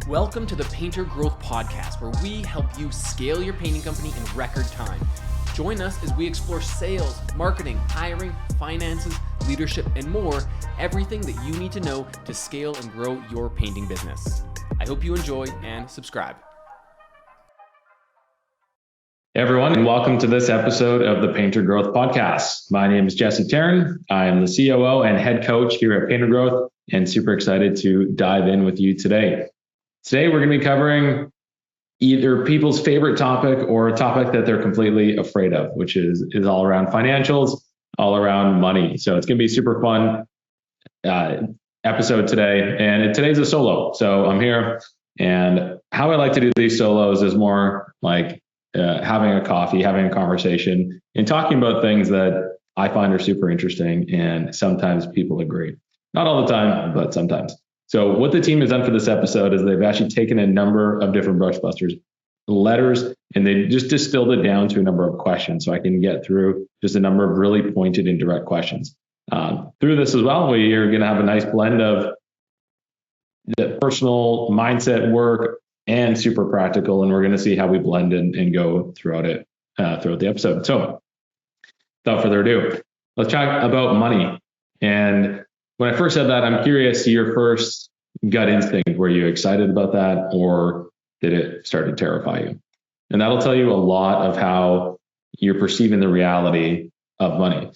Welcome to the Painter Growth Podcast, where we help you scale your painting company in record time. Join us as we explore sales, marketing, hiring, finances, leadership, and more, everything that you need to know to scale and grow your painting business. I hope you enjoy and subscribe. Hey everyone, and welcome to this episode of the Painter Growth Podcast. My name is Teron. I am the COO and head coach here at Painter Growth, and super excited to dive in with you today. Today, we're going to be covering either people's favorite topic or a topic that they're completely afraid of, which is all around financials, all around money. So it's going to be a super fun episode today. And today's a solo. So I'm here, and how I like to do these solos is more like having a coffee, having a conversation, and talking about things that I find are super interesting. And sometimes people agree. Not all the time, but sometimes. So what the team has done for this episode is they've actually taken a number of different Brushbusters letters, and they just distilled it down to a number of questions. So I can get through just a number of really pointed and direct questions. Through this as well, we are going to have a nice blend of the personal mindset work and super practical, and we're going to see how we blend and go throughout the episode. So without further ado, let's talk about money. And when I first said that, I'm curious, your first gut instinct, were you excited about that, or did it start to terrify you? And that'll tell you a lot of how you're perceiving the reality of money.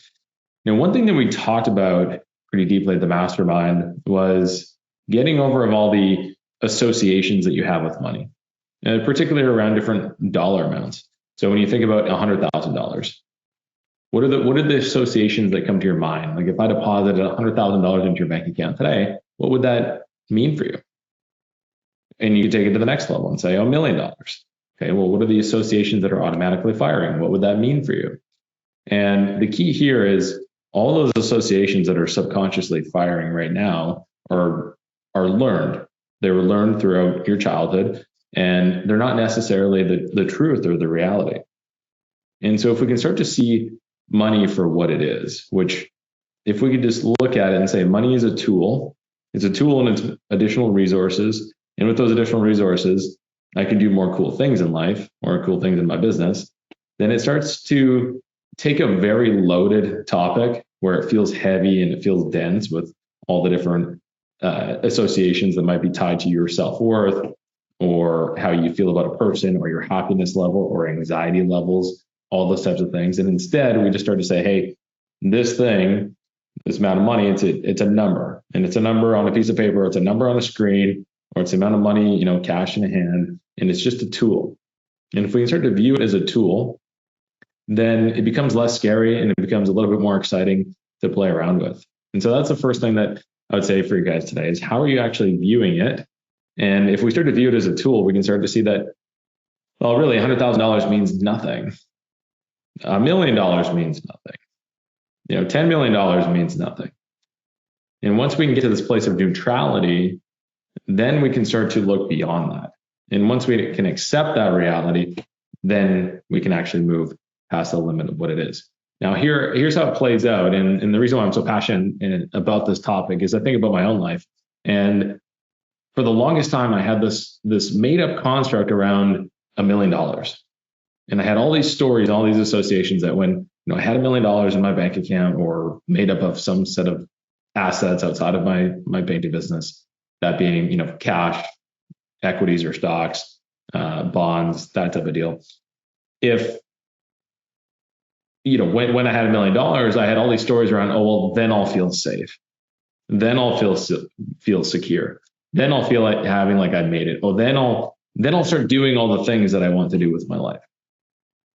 Now, one thing that we talked about pretty deeply at the mastermind was getting over of all the associations that you have with money, and particularly around different dollar amounts. So when you think about $100,000, what are the associations that come to your mind? Like if I deposited $100,000 into your bank account today, what would that mean for you? And you can take it to the next level and say, $1 million. Okay, well, what are the associations that are automatically firing? What would that mean for you? And the key here is all those associations that are subconsciously firing right now are learned. They were learned throughout your childhood, and they're not necessarily the truth or the reality. And so if we can start to see money for what it is, which if we could just look at it and say money is a tool, it's a tool and it's additional resources. And with those additional resources, I can do more cool things in life or cool things in my business. Then it starts to take a very loaded topic where it feels heavy and it feels dense with all the different associations that might be tied to your self-worth or how you feel about a person or your happiness level or anxiety levels, all those types of things. And instead, we just start to say, hey, this thing, this amount of money, it's a number, and it's a number on a piece of paper, it's a number on a screen, or it's the amount of money, cash in a hand, and it's just a tool. And if we can start to view it as a tool, then it becomes less scary and it becomes a little bit more exciting to play around with. And so that's the first thing that I would say for you guys today is how are you actually viewing it? And if we start to view it as a tool, we can start to see that, well, really $100,000 means nothing. $1 million means nothing. $10 million means nothing. And once we can get to this place of neutrality, then we can start to look beyond that. And once we can accept that reality, then we can actually move past the limit of what it is. Now, here's how it plays out. And the reason why I'm so passionate about this topic is I think about my own life. And for the longest time, I had this made up construct around $1 million. And I had all these stories, all these associations that when I had $1 million in my bank account or made up of some set of assets outside of my painting business, that being cash, equities or stocks, bonds, that type of deal. If when I had $1 million, I had all these stories around, oh well, then I'll feel safe, then I'll feel secure, then I'll feel like having like I made it. Oh, then I'll start doing all the things that I want to do with my life.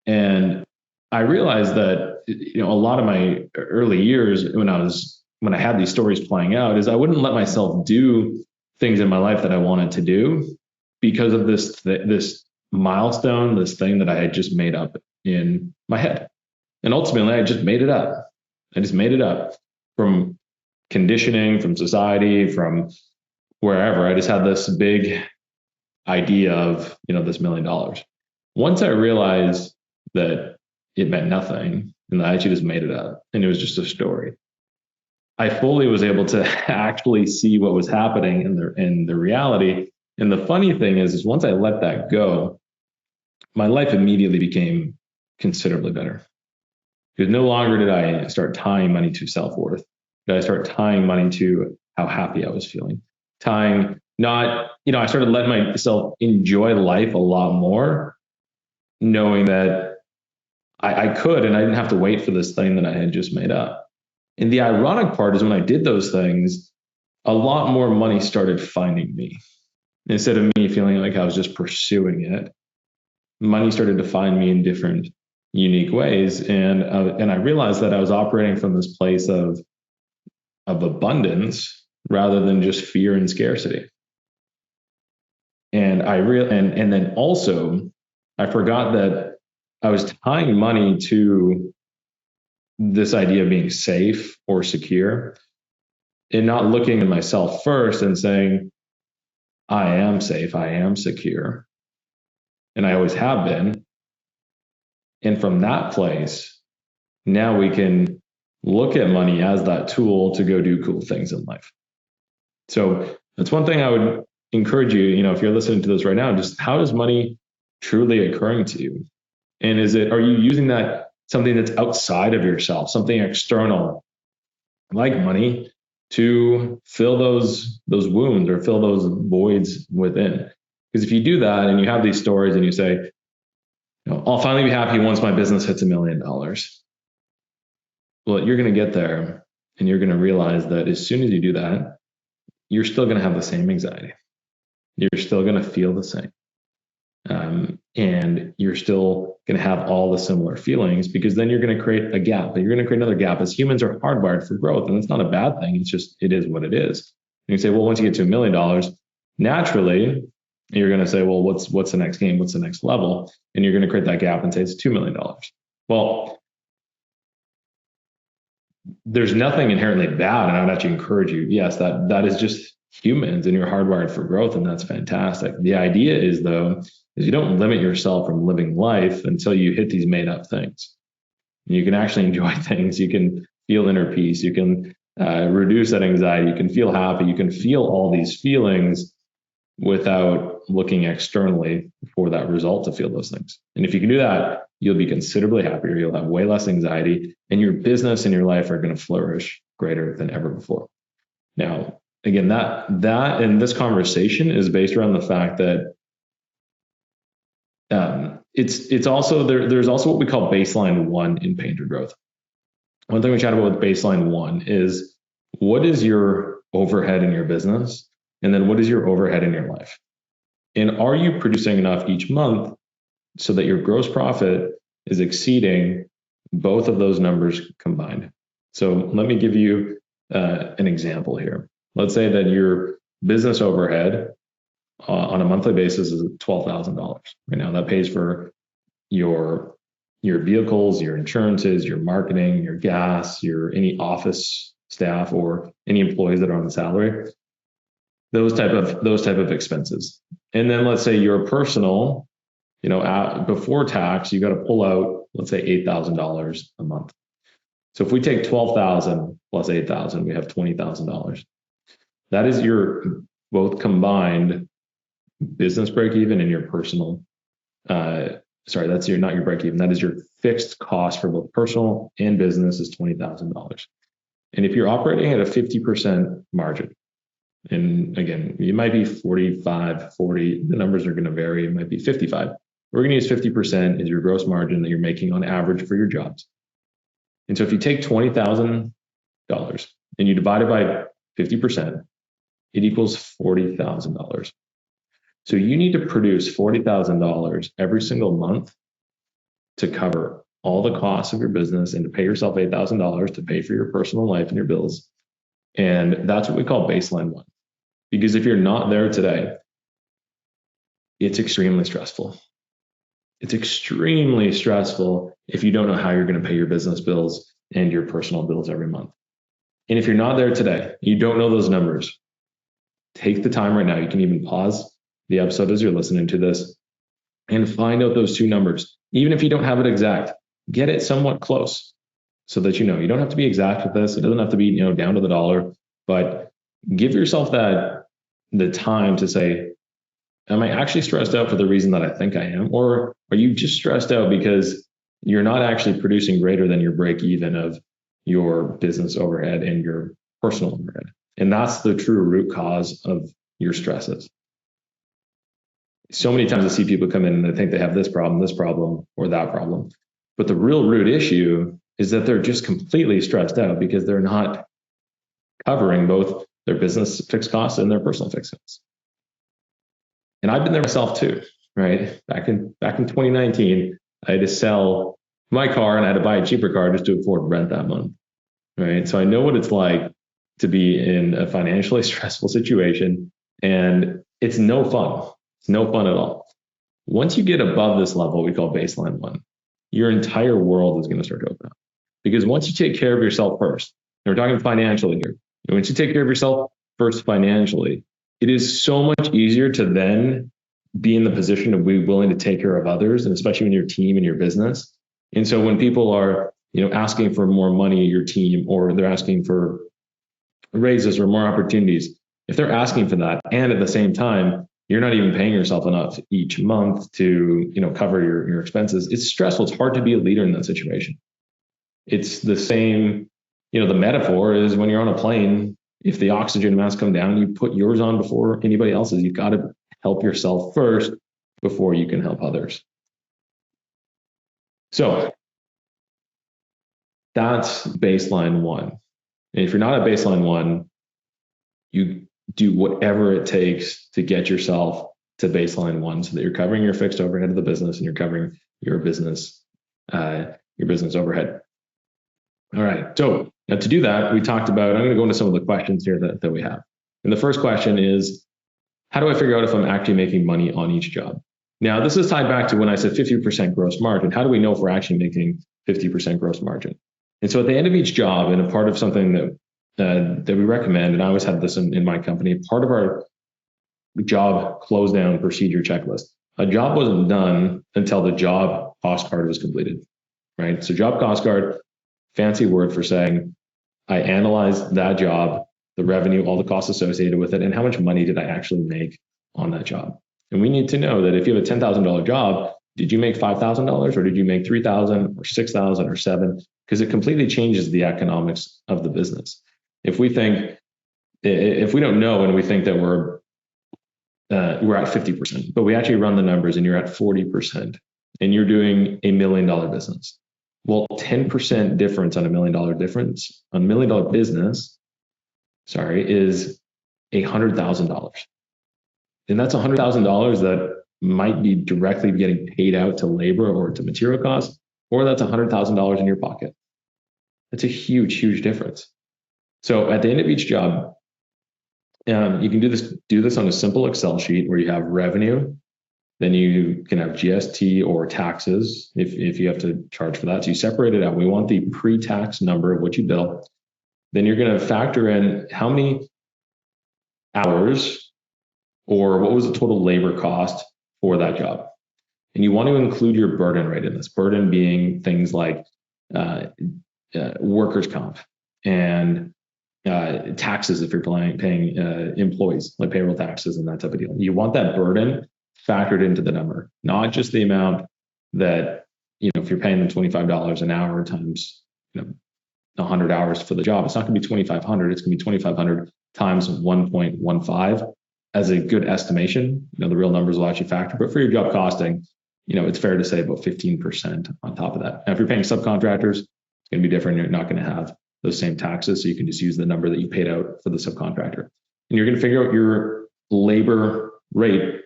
And I realized that, a lot of my early years when I had these stories playing out is I wouldn't let myself do things in my life that I wanted to do because of this milestone, this thing that I had just made up in my head. And ultimately I just made it up. I just made it up from conditioning, from society, from wherever. I just had this big idea of, this $1 million. Once I realized that it meant nothing and that I actually just made it up and it was just a story, I fully was able to actually see what was happening in the reality And the funny thing is once I let that go, my life immediately became considerably better. Because no longer did I start tying money to self-worth. Did I start tying money to how happy I was feeling? Tying not, I started letting myself enjoy life a lot more, knowing that I could, and I didn't have to wait for this thing that I had just made up. And the ironic part is when I did those things, a lot more money started finding me. Instead of me feeling like I was just pursuing it, money started to find me in different unique ways. And I realized that I was operating from this place of abundance rather than just fear and scarcity. And and then also I forgot that I was tying money to this idea of being safe or secure and not looking at myself first and saying, I am safe, I am secure, and I always have been. And from that place, now we can look at money as that tool to go do cool things in life. So that's one thing I would encourage you, if you're listening to this right now, just how is money truly occurring to you? And are you using that something that's outside of yourself, something external like money to fill those wounds or fill those voids within? Because if you do that and you have these stories and you say, I'll finally be happy once my business hits $1 million. Well, you're going to get there and you're going to realize that as soon as you do that, you're still going to have the same anxiety. You're still going to feel the same. And you're still going to have all the similar feelings, because then you're going to create a gap. You're going to create another gap. As humans are hardwired for growth, and it's not a bad thing. It's just, it is what it is. And you say, well, once you get to $1 million, naturally, you're going to say, well, what's the next game? What's the next level? And you're going to create that gap and say it's $2 million. Well, there's nothing inherently bad, and I would actually encourage you. Yes, that is just humans, and you're hardwired for growth, and that's fantastic. The idea is, though, is you don't limit yourself from living life until you hit these made up things. You can actually enjoy things. You can feel inner peace. You can reduce that anxiety. You can feel happy. You can feel all these feelings without looking externally for that result to feel those things. And if you can do that, you'll be considerably happier. You'll have way less anxiety, and your business and your life are going to flourish greater than ever before. Now, again, that and this conversation is based around the fact that it's also there's also what we call baseline 1 in Painter Growth. One thing we chat about with baseline 1 is, what is your overhead in your business? And then what is your overhead in your life? And are you producing enough each month so that your gross profit is exceeding both of those numbers combined? So let me give you an example here. Let's say that your business overhead on a monthly basis is $12,000 right now. That pays for your vehicles, your insurances, your marketing, your gas, any office staff or any employees that are on the salary. Those type of expenses. And then let's say your personal, before tax, you got to pull out, let's say $8,000 a month. So if we take 12,000 plus 8,000, we have $20,000. That is your both combined business break even and your personal. That's not your break even. That is your fixed cost for both personal and business is $20,000. And if you're operating at a 50% margin, and again, it might be 45, 40, the numbers are going to vary. It might be 55. We're going to use 50% as your gross margin that you're making on average for your jobs. And so if you take $20,000 and you divide it by 50%, it equals $40,000. So you need to produce $40,000 every single month to cover all the costs of your business and to pay yourself $8,000 to pay for your personal life and your bills. And that's what we call baseline 1. Because if you're not there today, it's extremely stressful. It's extremely stressful if you don't know how you're going to pay your business bills and your personal bills every month. And if you're not there today, you don't know those numbers, take the time right now. You can even pause the episode as you're listening to this and find out those two numbers. Even if you don't have it exact, get it somewhat close so that you don't have to be exact with this. It doesn't have to be, down to the dollar, but give yourself the time to say, am I actually stressed out for the reason that I think I am? Or are you just stressed out because you're not actually producing greater than your break even of your business overhead and your personal overhead? And that's the true root cause of your stresses. So many times I see people come in and they think they have this problem, or that problem. But the real root issue is that they're just completely stressed out because they're not covering both their business fixed costs and their personal fixed costs. And I've been there myself too, right? Back in 2019, I had to sell my car and I had to buy a cheaper car just to afford rent that month, right? So I know what it's like to be in a financially stressful situation, and it's no fun. It's no fun at all. Once you get above this level we call baseline one, your entire world is going to start to open up. Because once you take care of yourself first, and we're talking financially here, and once you take care of yourself first financially, it is so much easier to then be in the position of being willing to take care of others, and especially in your team and your business. And so when people are, asking for more money in your team, or they're asking for raises or more opportunities, if they're asking for that, and at the same time, you're not even paying yourself enough each month to, cover your expenses, it's stressful. It's hard to be a leader in that situation. It's the same, the metaphor is when you're on a plane, if the oxygen masks come down, you put yours on before anybody else's. You've got to help yourself first before you can help others. So that's baseline one. And if you're not at baseline one, you do whatever it takes to get yourself to baseline one so that you're covering your fixed overhead of the business and you're covering your business overhead. All right. So now to do that, we talked about, I'm going to go into some of the questions here that we have. And the first question is, how do I figure out if I'm actually making money on each job? Now, this is tied back to when I said 50% gross margin. How do we know if we're actually making 50% gross margin? And so at the end of each job, and a part of something that we recommend, and I always have this in my company, part of our job close down procedure checklist. A job wasn't done until the job cost card was completed, right? So job cost card, fancy word for saying I analyzed that job, the revenue, all the costs associated with it, and how much money did I actually make on that job. And we need to know that if you have a $10,000 job, did you make $5,000 or did you make $3,000 or $6,000 or $7,000? Because it completely changes the economics of the business. If we don't know and we think that we're at 50%, but we actually run the numbers and you're at 40% and you're doing $1 million business. Well, 10% difference on $1 million difference on $1 million business, is $100,000. And that's $100,000 that might be directly getting paid out to labor or to material costs, or that's $100,000 in your pocket. That's a huge, huge difference. So at the end of each job, you can do this on a simple Excel sheet where you have revenue, then you can have GST or taxes if you have to charge for that. So you separate it out. We want the pre-tax number of what you bill. Then you're going to factor in how many hours or what was the total labor cost for that job. And you want to include your burden rate in this. Burden being things like workers' comp and taxes if you're paying employees, like payroll taxes and that type of deal. You want that burden factored into the number, not just the amount that, if you're paying them $25 an hour times, 100 hours for the job, it's not going to be 2,500. It's going to be 2,500 times 1.15 as a good estimation. The real numbers will actually factor, but for your job costing, it's fair to say about 15% on top of that. Now, if you're paying subcontractors, it's going to be different. You're not going to have those same taxes. So you can just use the number that you paid out for the subcontractor. And you're going to figure out your labor rate.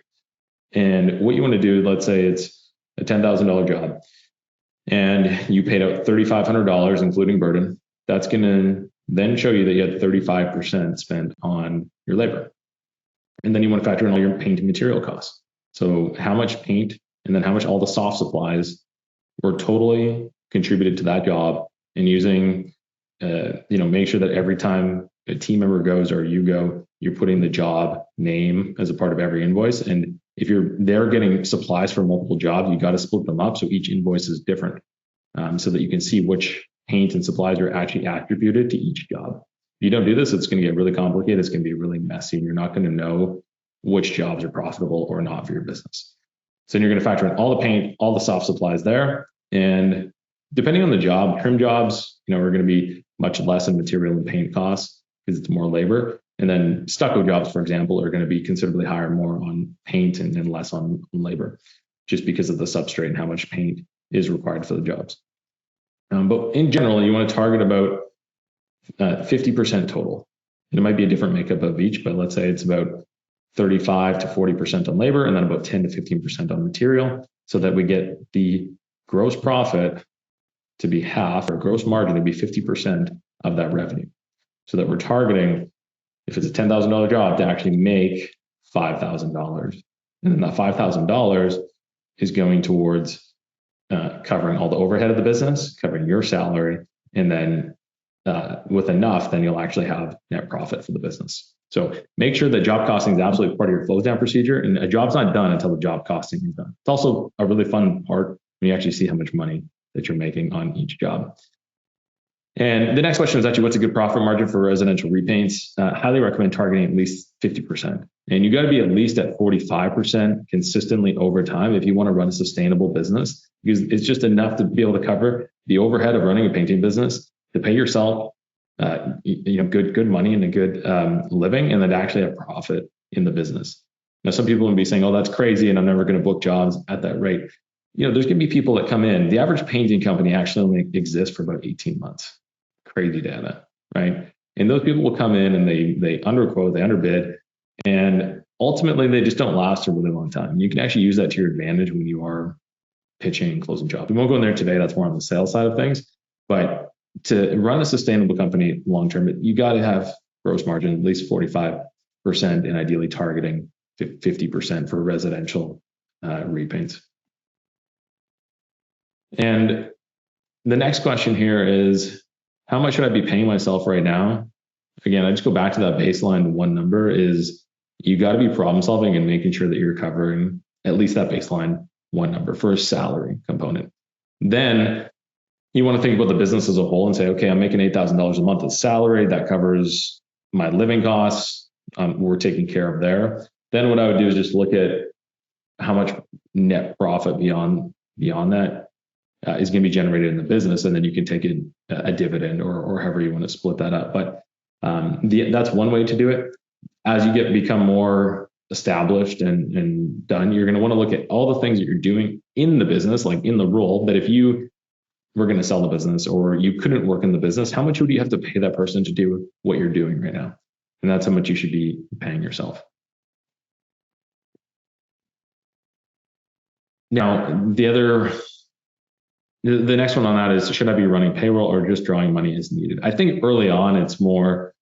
And what you want to do, let's say it's a $10,000 job and you paid out $3,500, including burden. That's going to then show you that you had 35% spent on your labor. And then you want to factor in all your paint and material costs. So how much paint and then how much all the soft supplies were totally contributed to that job, and using, make sure that every time a team member goes or you go, you're putting the job name as a part of every invoice. And if they're getting supplies for multiple jobs, you got to split them up so each invoice is different, so that you can see which paint and supplies are actually attributed to each job. If you don't do this, it's going to get really complicated. It's going to be really messy. And you're not going to know which jobs are profitable or not for your business. So then you're going to factor in all the paint, all the soft supplies there. And depending on the job, trim jobs, are going to be much less in material and paint costs because it's more labor. And then stucco jobs, for example, are going to be considerably higher, more on paint and less on labor, just because of the substrate and how much paint is required for the jobs. But in general, you want to target about 50% total. And it might be a different makeup of each, but let's say it's about 35 to 40% on labor and then about 10 to 15% on material, so that we get the gross profit to be half, or gross margin to be 50% of that revenue. So that we're targeting, if it's a $10,000 job, to actually make $5,000. And then that $5,000 is going towards covering all the overhead of the business, covering your salary, and then with enough, then you'll actually have net profit for the business. So make sure that job costing is absolutely part of your close down procedure, and a job's not done until the job costing is done. It's also a really fun part when you actually see how much money that you're making on each job. And the next question is actually, what's a good profit margin for residential repaints? Highly recommend targeting at least 50%. And you got to be at least at 45% consistently over time if you want to run a sustainable business, because it's just enough to be able to cover the overhead of running a painting business, to pay yourself good money and a good living, and then to actually have profit in the business. Now, some people will be saying, oh, that's crazy, and I'm never going to book jobs at that rate. There's going to be people that come in. The average painting company actually only exists for about 18 months. Crazy data, right? And those people will come in and they underquote, they underbid, and ultimately they just don't last a really long time. You can actually use that to your advantage when you are pitching and closing jobs. We won't go in there today. That's more on the sales side of things. But to run a sustainable company long term, you got to have gross margin at least 45%, and ideally targeting 50% for residential repaints. And the next question here is, how much should I be paying myself right now? Again, I just go back to that baseline. One number is, you got to be problem solving and making sure that you're covering at least that baseline one number for a salary component. Then you want to think about the business as a whole and say, okay, I'm making $8,000 a month as salary. That covers my living costs. We're taking care of there. Then what I would do is just look at how much net profit beyond that is going to be generated in the business. And then you can take a dividend or however you want to split that up. But that's one way to do it. As you become more established and done, you're going to want to look at all the things that you're doing in the business, like in the role, that if you were going to sell the business or you couldn't work in the business, how much would you have to pay that person to do what you're doing right now? And that's how much you should be paying yourself. Now, the next one on that is, should I be running payroll or just drawing money as needed? I think early on, it's more,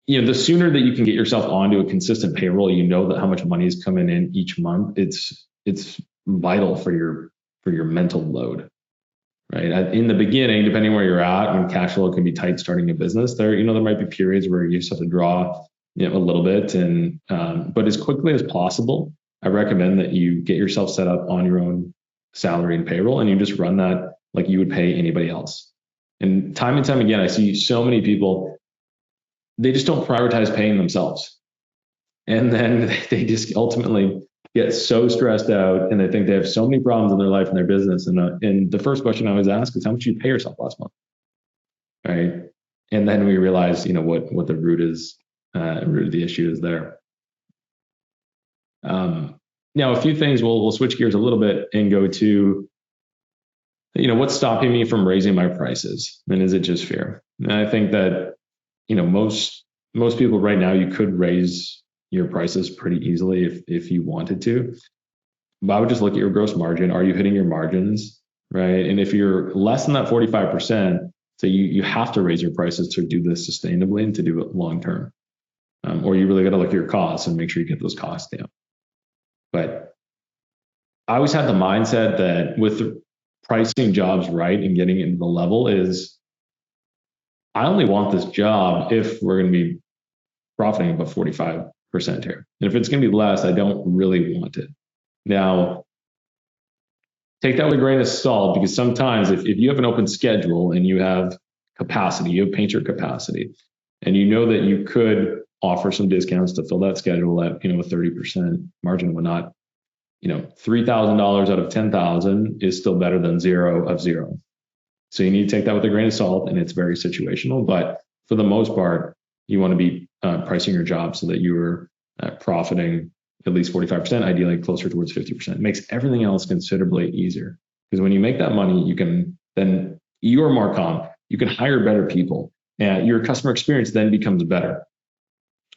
the sooner that you can get yourself onto a consistent payroll, that how much money is coming in each month. It's vital for your mental load, right? In the beginning, depending where you're at, when cash flow can be tight starting a business, there might be periods where you just have to draw, a little bit, but as quickly as possible, I recommend that you get yourself set up on your own salary and payroll, and you just run that like you would pay anybody else. And time again, I see so many people, they just don't prioritize paying themselves. And then they just ultimately get so stressed out, and they think they have so many problems in their life and their business. And the first question I always ask is, how much did you pay yourself last month? Right. And then we realize, what the root of the issue is there. Now, a few things, we'll switch gears a little bit and go to, what's stopping me from raising my prices? And is it just fear? And I think that, most people right now, you could raise your prices pretty easily if you wanted to. But I would just look at your gross margin. Are you hitting your margins, right? And if you're less than that 45%, so you have to raise your prices to do this sustainably and to do it long term. Or you really got to look at your costs and make sure you get those costs down. But I always had the mindset that with pricing jobs right and getting into the level is, I only want this job if we're going to be profiting about 45% here. And if it's going to be less, I don't really want it. Now, take that with a grain of salt, because sometimes if you have an open schedule and you have capacity, you have painter capacity, and you know that you could offer some discounts to fill that schedule at, a 30% margin and whatnot, $3,000 out of 10,000 is still better than zero of zero. So you need to take that with a grain of salt, and it's very situational. But for the most part, you want to be pricing your job so that you're profiting at least 45%, ideally closer towards 50%. It makes everything else considerably easier. Because when you make that money, you're more calm. You can hire better people. And your customer experience then becomes better,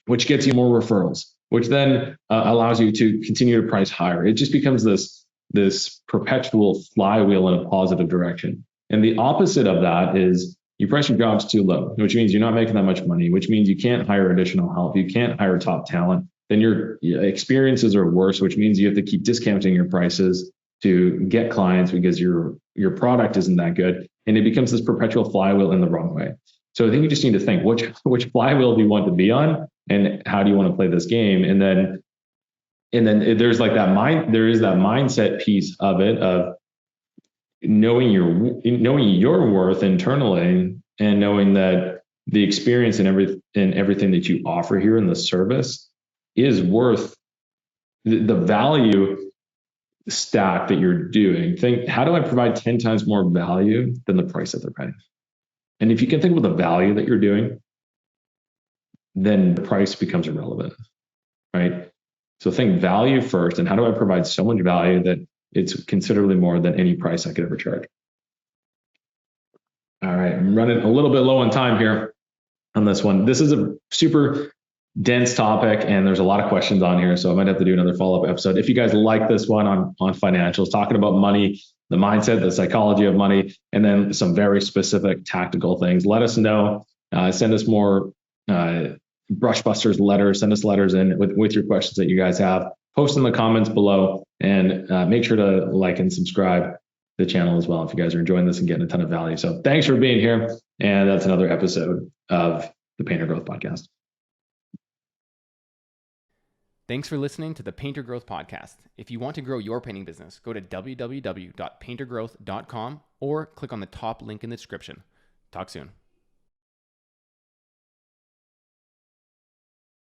which gets you more referrals, which then allows you to continue to price higher. It just becomes this perpetual flywheel in a positive direction. And the opposite of that is you price your jobs too low, which means you're not making that much money, which means you can't hire additional help. You can't hire top talent. Then your experiences are worse, which means you have to keep discounting your prices to get clients because your product isn't that good. And it becomes this perpetual flywheel in the wrong way. So I think you just need to think which flywheel do you want to be on, and how do you want to play this game? And then there's like there is that mindset piece of it, of knowing your worth internally, and knowing that the experience and everything that you offer here in the service is worth the value stack that you're doing. Think, how do I provide 10 times more value than the price that they're paying? And if you can think about the value that you're doing, then the price becomes irrelevant, right? So think value first, and how do I provide so much value that it's considerably more than any price I could ever charge? All right, I'm running a little bit low on time here on this one. This is a super dense topic, and there's a lot of questions on here, so I might have to do another follow-up episode. If you guys like this one on financials, talking about money, the mindset, the psychology of money, and then some very specific tactical things, let us know. Send us more Brushbusters letters. Send us letters in with your questions that you guys have. Post in the comments below, and make sure to like and subscribe to the channel as well if you guys are enjoying this and getting a ton of value. So thanks for being here, and that's another episode of the Painter Growth Podcast. Thanks for listening to the Painter Growth Podcast. If you want to grow your painting business, go to www.paintergrowth.com or click on the top link in the description. Talk soon.